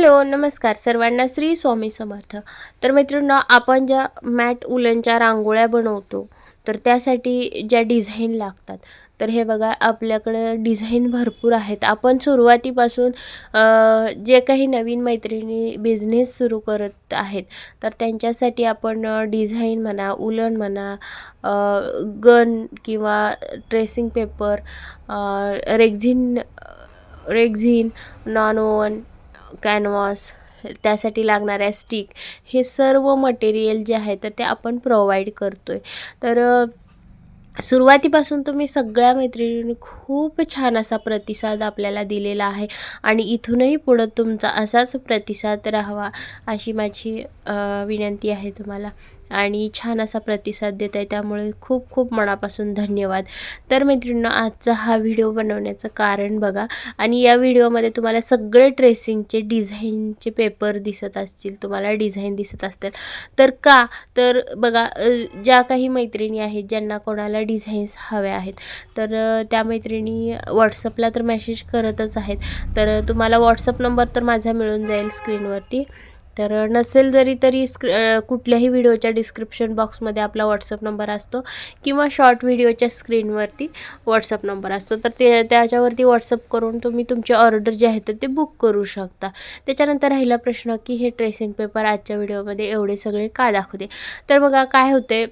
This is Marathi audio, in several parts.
हॅलो, नमस्कार सर्वांना. श्री स्वामी समर्थ. तर मित्रांनो, आपण ज्या मॅट उलनच्या रांगोळ्या बनवतो, तर त्यासाठी ज्या डिझाईन लागतात, तर हे बघा आपल्याकडे डिझाईन भरपूर आहेत. आपण सुरुवातीपासून जे काही नवीन मैत्रिणी बिझनेस सुरू करत आहेत, तर त्यांच्यासाठी आपण डिझाईन म्हणा, उलन म्हणा, गन किंवा tracing paper, rexine rexine, non canvas, त्यासाठी लागणाऱ्या स्टिक, हे सर्व मटेरियल जे आहे तर ते आपण प्रोव्हाइड करतोय. तर सुरुवातीपासून तुम्ही सगळ्या मैत्रिणींनी खूप छान असा प्रतिसाद आपल्याला दिलेला आहे आणि इथूनही पुढं तुमचा असाच प्रतिसाद राहावा अशी माझी विनंती आहे तुम्हाला. आणि छान असा प्रतिसाद देत आहे, त्यामुळे खूप खूप मनापासून धन्यवाद. तर मैत्रिणींनो, आजचा हा व्हिडिओ बनवण्याचं कारण बघा, आणि या व्हिडिओमध्ये तुम्हाला सगळे ट्रेसिंगचे डिझाईनचे पेपर दिसत असतील, तुम्हाला डिझाईन दिसत असतील. तर का तर बघा, ज्या काही मैत्रिणी आहेत ज्यांना कोणाला डिझाईन्स हव्या आहेत, तर त्या मैत्रिणी व्हॉट्सअपला तर मेसेज करतच आहेत. तर तुम्हाला व्हॉट्सअप नंबर तर माझा मिळून जाईल स्क्रीनवरती. तर नसेल जरी तरी कुठल्याही व्हिडिओच्या डिस्क्रिप्शन बॉक्समध्ये आपला व्हॉट्सअप नंबर असतो किंवा शॉर्ट व्हिडिओच्या स्क्रीनवरती व्हॉट्सअप नंबर असतो. तर त्याच्यावरती व्हॉट्सअप करून तुम्ही तुमची ऑर्डर जे आहे तर ते बुक करू शकता. त्याच्यानंतर राहिला प्रश्न की हे ट्रेसिंग पेपर आजच्या व्हिडिओमध्ये एवढे सगळे का दाखवते. तर बघा काय होते,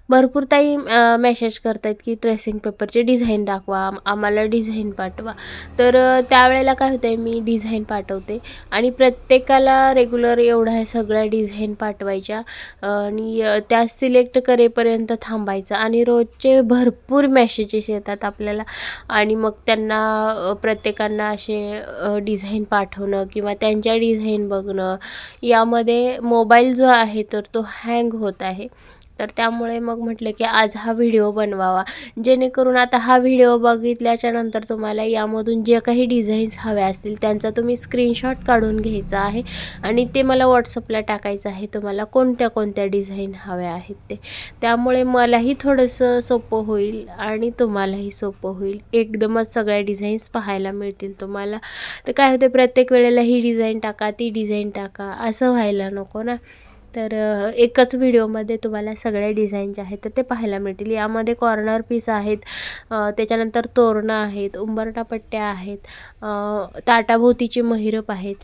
भरपूर ताई मेसेज करतायत की ट्रेसिंग पेपरचे डिझाईन दाखवा, आम्हाला डिझाईन पाठवा. तर त्यावेळेला काय होतं आहे, मी डिझाईन पाठवते आणि प्रत्येकाला रेग्युलर एवढ्या सगळ्या डिझाईन पाठवायच्या आणि त्या सिलेक्ट करेपर्यंत थांबायचं आणि रोजचे भरपूर मेसेजेस येतात आपल्याला. आणि मग त्यांना प्रत्येकांना असे डिझाईन पाठवणं किंवा त्यांच्या डिझाईन बघणं, यामध्ये मोबाईल जो आहे तर तो हँग होत आहे. तर त्यामुळे मग म्हटलं की आज हा व्हिडिओ बनवावा, जेणेकरून आता हा व्हिडिओ बघितल्याच्या नंतर तुम्हाला यामधून जे काही डिझाईन्स हव्या असतील त्यांचा तुम्ही स्क्रीनशॉट काढून घ्यायचा आहे आणि ते मला व्हॉट्सअपला टाकायचं आहे, तुम्हाला कोणत्या कोणत्या डिझाईन हव्या आहेत ते. त्यामुळे मलाही थोडंसं सोपं होईल आणि तुम्हालाही सोपं होईल. एकदमच सगळ्या डिझाईन्स पाहायला मिळतील तुम्हाला. तर काय होते, प्रत्येक वेळेला ही डिझाईन टाका, ती डिझाईन टाका, असं व्हायला नको ना. तर एकच व्हिडिओमध्ये तुम्हाला सगळ्या डिझाईन जे आहेत तर ते पाहायला मिळतील. यामध्ये कॉर्नर पीस आहेत, त्याच्यानंतर तोरणं आहेत, उंबरठा पट्ट्या आहेत, ताटाभोवतीचे महिरप आहेत.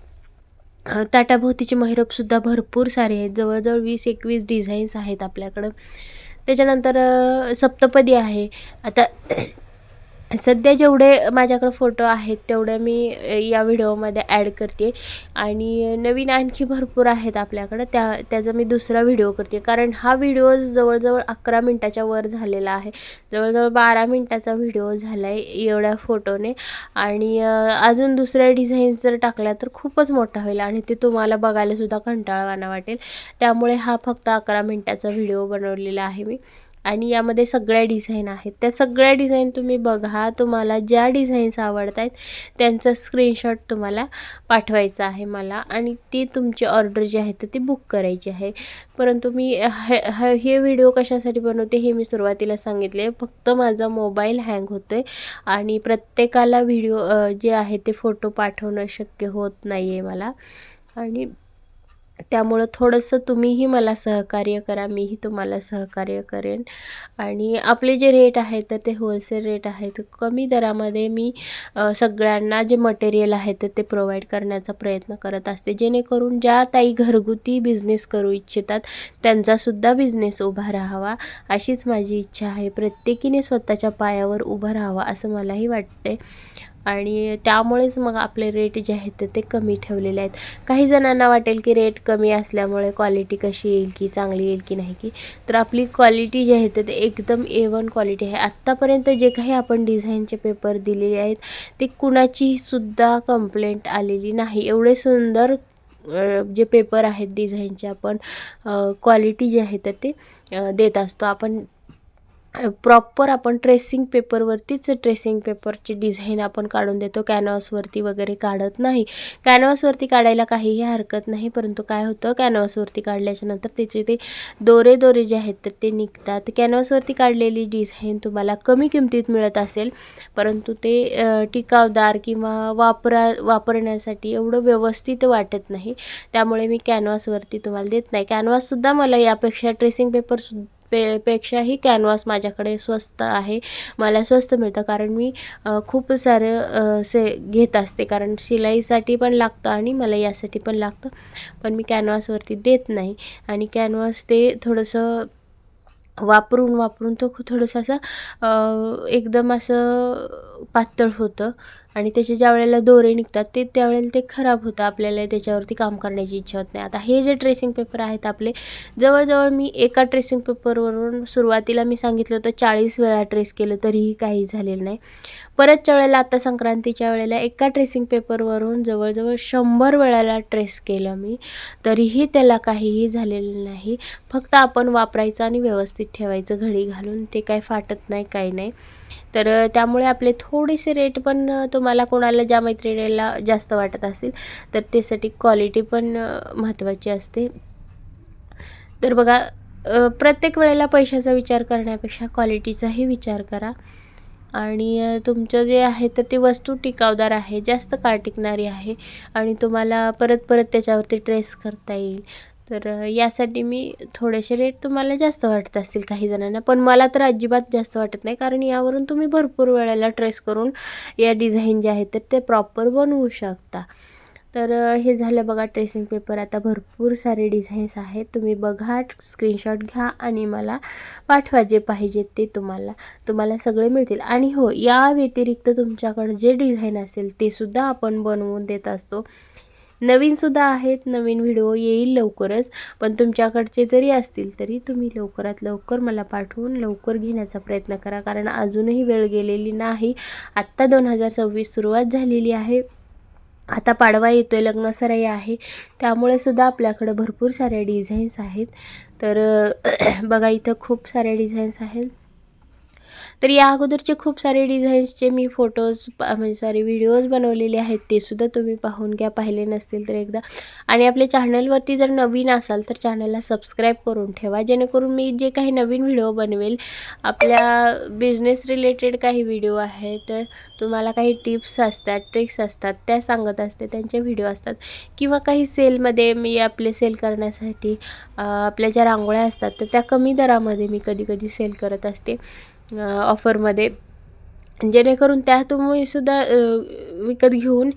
ताटाभोवतीचे महिरपसुद्धा भरपूर सारे आहेत, जवळजवळ 20-21 डिझाईन्स आहेत आपल्याकडं. त्याच्यानंतर सप्तपदी आहे. आता सध्या जेवढे माझ्याकडे फोटो आहेत तेवढे मी या व्हिडिओमध्ये ॲड करते आणि नवीन आणखी भरपूर आहेत आपल्याकडं, त्याचा मी दुसरा व्हिडिओ करते. कारण हा व्हिडिओ जवळजवळ 11 मिनटाच्या वर झालेला आहे, जवळजवळ 12 मिनटाचा व्हिडिओ झाला आहे एवढ्या फोटोने. आणि अजून दुसऱ्या डिझाईन्स जर टाकल्या तर खूपच मोठा होईल आणि ते तुम्हाला बघायलासुद्धा कंटाळवाणा वाटेल. त्यामुळे हा फक्त 11 मिनटाचा व्हिडिओ बनवलेला आहे मी. आणि यामध्ये सगळ्या डिझाईन आहेत, त्या सगळ्या डिझाईन तुम्ही बघा. तुम्हाला ज्या डिझाईन्स आवडत आहेत त्यांचा स्क्रीनशॉट तुम्हाला पाठवायचा आहे मला आणि ती तुमची ऑर्डर जी आहे तर ती बुक करायची आहे. परंतु मी हे व्हिडिओ कशासाठी बनवते हे मी सुरुवातीला सांगितले. फक्त माझा मोबाईल हँग होतो आहे आणि प्रत्येकाला व्हिडिओ जे आहे ते फोटो पाठवणं शक्य होत नाही आहे मला. आणि त्यामुळं थोडंसं तुम्हीही मला सहकार्य करा, मीही तुम्हाला सहकार्य करेन. आणि आपले जे रेट आहेत तर ते होलसेल रेट आहेत. कमी दरामध्ये मी सगळ्यांना जे मटेरियल आहे तर ते प्रोव्हाइड करण्याचा प्रयत्न करत असते, जेणेकरून ज्या ताई घरगुती बिझनेस करू इच्छितात त्यांचासुद्धा बिझनेस उभा राहावा, अशीच माझी इच्छा आहे. प्रत्येकीने स्वतःच्या पायावर उभं राहावं असं मलाही वाटते आणि त्यामुळेच मग आपले रेट जे आहेत ते कमी ठेवलेले आहेत. काही जणांना वाटेल की रेट कमी असल्यामुळे क्वालिटी कशी येईल, की चांगली येईल की नाही, की तर आपली क्वालिटी जी आहे ते एकदम A1 क्वालिटी आहे. आत्तापर्यंत जे काही आपण डिझाईनचे पेपर दिलेले आहेत ते कुणाचीही सुद्धा कंप्लेंट आलेली नाही. एवढे सुंदर जे पेपर आहेत डिझाईनचे आपण क्वालिटी जी आहे तर ते देत असतो. आपण प्रॉपर आपण ट्रेसिंग पेपरवरतीच ट्रेसिंग पेपरची डिझाईन आपण काढून देतो, कॅनव्हासवरती वगैरे काढत नाही. कॅनव्हासवरती काढायला काहीही हरकत नाही, परंतु काय होतं, कॅनव्हासवरती काढल्याच्यानंतर त्याचे ते दोरे जे आहेत तर ते निघतात. कॅनव्हासवरती काढलेली डिझाईन तुम्हाला कमी किमतीत मिळत असेल, परंतु ते टिकावदार किंवा वापरण्यासाठी एवढं व्यवस्थित वाटत नाही. त्यामुळे मी कॅनव्हासवरती तुम्हाला देत नाही. कॅनव्हाससुद्धा मला यापेक्षा ट्रेसिंग पेक्षाही कॅनव्हास माझ्याकडे स्वस्त आहे, मला स्वस्त मिळतं. कारण मी खूप सारं घेत असते, कारण शिलाईसाठी पण लागतं आणि मला यासाठी पण लागतं, पण मी कॅनव्हासवरती देत नाही. आणि कॅनव्हास ते थोडंसं वापरून तो थोडंसं असं एकदम असं पातळ होतं आणि त्याचे ज्या वेळेला दोरे निघतात ते त्यावेळेला ते खराब होतं, आपल्याला त्याच्यावरती काम करण्याची इच्छा होत नाही. आता हे जे ट्रेसिंग पेपर आहेत आपले, जवळजवळ मी एका ट्रेसिंग पेपरवरून सुरुवातीला मी सांगितलं होतं 40 वेळा ट्रेस केलं तरीही काही झालेलं नाही. परतच्या वेळेला आता संक्रांतीच्या वेळेला एका ट्रेसिंग पेपरवरून जवळजवळ 100 वेळाला ट्रेस केलं मी, तरीही त्याला काहीही झालेलं नाही. फक्त आपण वापरायचं आणि व्यवस्थित ठेवायचं घडी घालून, ते काय फाटत नाही, काही नाही. तर त्यामुळे आपले थोडेसे रेट पण तुम्हाला कोणाला ज्या मैत्रिणीला जास्त वाटत असेल तर त्यासाठी क्वालिटी पण महत्त्वाची असते. तर बघा, प्रत्येक वेळेला पैशाचा विचार करण्यापेक्षा क्वालिटीचाही विचार करा. आणि तुमचं जे आहे तर ती वस्तू टिकावदार आहे, जास्त काळ टिकणारी आहे आणि तुम्हाला परत परत त्याच्यावरती ट्रेस करता येईल. तर यासाठी मी थोडेसे रेट तुम्हाला जास्त वाटत असतील काही जणांना, पण मला तर अजिबात जास्त वाटत नाही, कारण यावरून तुम्ही भरपूर वेळेला ट्रेस करून या डिझाईन जे आहेत तर ते प्रॉपर बनवू शकता. तर हे झालं बघा ट्रेसिंग पेपर. आता भरपूर सारे डिझाईन्स आहेत, तुम्ही बघा, स्क्रीनशॉट घ्या आणि मला पाठवा जे पाहिजेत ते. तुम्हाला सगळे मिळतील. आणि हो, या व्यतिरिक्त तुमच्याकडे जे डिझाईन असेल ते सुद्धा आपण बनवून देत असतो. नवीनसुद्धा आहेत, नवीन व्हिडिओ येईल लवकरच, पण तुमच्याकडचे जरी असतील तरी तुम्ही लवकरात लवकर मला पाठवून लवकर घेण्याचा प्रयत्न करा, कारण अजूनही वेळ गेलेली नाही. आत्ता 2026 सुरुवात झालेली आहे. आता पाडवा येतोय, लग्नसराई आहे, त्यामुळे सुद्धा आपल्याकडं भरपूर साऱ्या डिझाईन्स आहेत. तर बघा, इथं खूप साऱ्या डिझाईन्स आहेत. तर या अगोदरचे खूप सारे डिझाईन्सचे मी व्हिडिओज बनवलेले आहेत, ते सुद्धा तुम्ही पाहून घ्या, पाहिले नसतील तर एकदा. आणि आपल्या चॅनलवरती जर नवीन असाल तर चॅनलला सबस्क्राईब करून ठेवा, जेणेकरून मी जे काही नवीन व्हिडिओ बनवेल, आपल्या बिझनेस रिलेटेड काही व्हिडिओ आहे, तर तुम्हाला काही टिप्स असतात, ट्रिक्स असतात, त्या सांगत असते, त्यांचे व्हिडिओ असतात, किंवा काही सेलमध्ये मी आपले सेल करण्यासाठी आपल्या ज्या रांगोळ्या असतात तर त्या कमी दरामध्ये मी कधी सेल करत असते, ऑफरमध्ये, जेणेकरून त्या तुम्हीसुद्धा विकत घेऊन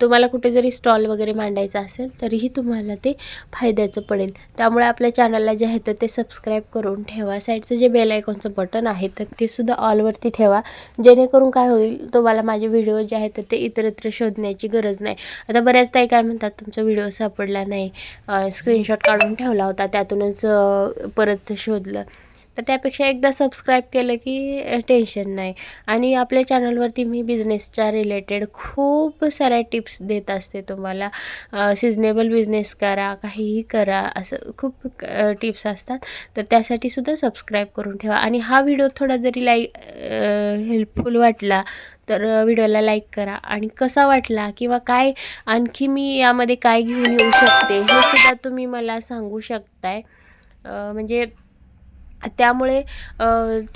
तुम्हाला कुठे जरी स्टॉल वगैरे मांडायचा असेल तरीही तुम्हाला ते फायद्याचं पडेल. त्यामुळे आपल्या चॅनलला जे आहे तर ते सबस्क्राईब करून ठेवा. साईडचं जे बेल आयकॉनचं बटन आहे तर ते सुद्धा ऑलवरती ठेवा, जेणेकरून काय होईल, तुम्हाला माझे व्हिडिओ जे आहेत तर ते इतरत्र शोधण्याची गरज नाही. आता बऱ्याच ताई काय म्हणतात, तुमचा व्हिडिओ सापडला नाही, स्क्रीनशॉट काढून ठेवला होता, त्यातूनच परत शोधलं. तर त्यापेक्षा एकदा सबस्क्राईब केलं की टेन्शन नाही. आणि आपल्या चॅनलवरती मी बिझनेसच्या रिलेटेड खूप साऱ्या टिप्स देत असते तुम्हाला. सिजनेबल बिझनेस करा, काहीही करा, असं खूप टिप्स असतात. तर त्यासाठी सुद्धा सबस्क्राईब करून ठेवा. आणि हा व्हिडिओ थोडा जरी हेल्पफुल वाटला तर व्हिडिओला लाईक करा. आणि कसा वाटला किंवा काय आणखी मी यामध्ये काय घेऊन येऊ शकते हे सुद्धा तुम्ही मला सांगू शकताय. म्हणजे त्यामुळे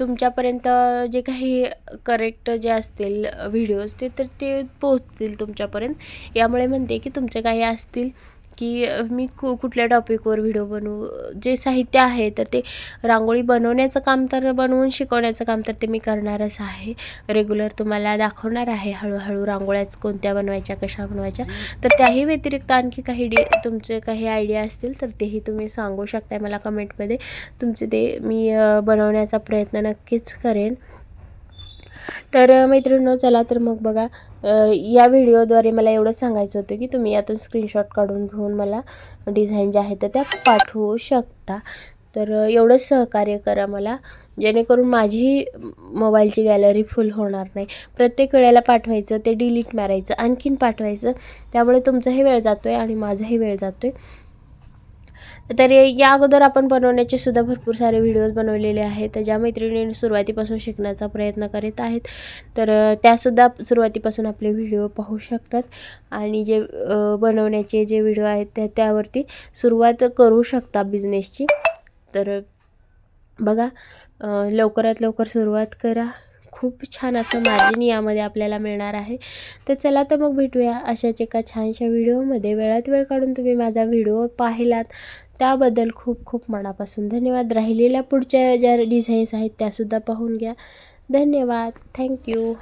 तुमच्यापर्यंत जे काही करेक्ट जे असतील व्हिडिओज ते पोहोचतील तुमच्यापर्यंत. यामुळे म्हणते की तुमचे काही असतील की मी कुठल्या टॉपिकवर व्हिडिओ बनवू, जे साहित्य आहे तर ते रांगोळी बनवण्याचं काम तर बनवून शिकवण्याचं काम तर ते मी करणारच आहे. रेग्युलर तुम्हाला दाखवणार आहे हळूहळू रांगोळ्याच कोणत्या बनवायच्या, कशा बनवायच्या. तर त्याही व्यतिरिक्त आणखी काही तुमचे काही आयडिया असतील तर तेही तुम्ही सांगू शकताय मला कमेंटमध्ये. तुमचे ते मी बनवण्याचा प्रयत्न नक्कीच करेन. तर मैत्रिणींनो, चला तर मग बघा, या व्हिडिओद्वारे मला एवढंच सांगायचं होतं की तुम्ही यातून स्क्रीनशॉट काढून घेऊन मला डिझाईन ज्या आहेत त्या पाठवू शकता. तर एवढंच सहकार्य करा मला, जेणेकरून माझी मोबाईलची गॅलरी फुल होणार नाही. प्रत्येक वेळेला पाठवायचं, ते डिलीट मारायचं, आणखीन पाठवायचं, त्यामुळे तुमचाही वेळ जातो आहे आणि माझाही वेळ जातो आहे. तर या अगोदर आपण बनवण्याचे सुद्धा भरपूर सारे व्हिडिओज बनवलेले आहेत, तर ज्या मैत्रिणी सुरुवातीपासून शिकण्याचा प्रयत्न करीत आहेत तर त्यासुद्धा सुरुवातीपासून आपले व्हिडिओ पाहू शकतात आणि जे बनवण्याचे जे व्हिडिओ आहेत त्यावरती सुरुवात करू शकता बिझनेसची. तर बघा, लवकरात लवकर सुरुवात करा. खूप छान असं मार्जिन यामध्ये आपल्याला मिळणार आहे. तर चला तर मग भेटूया अशाच एका छानशा व्हिडिओमध्ये. वेळात वेळ काढून तुम्ही माझा व्हिडिओ पाहिलात त्याबद्दल खूप खूप मनापासून धन्यवाद. राहिलेल्या पुढच्या ज्या डिझाईन्स आहेत त्यासुद्धा पाहून घ्या. धन्यवाद. थँक्यू.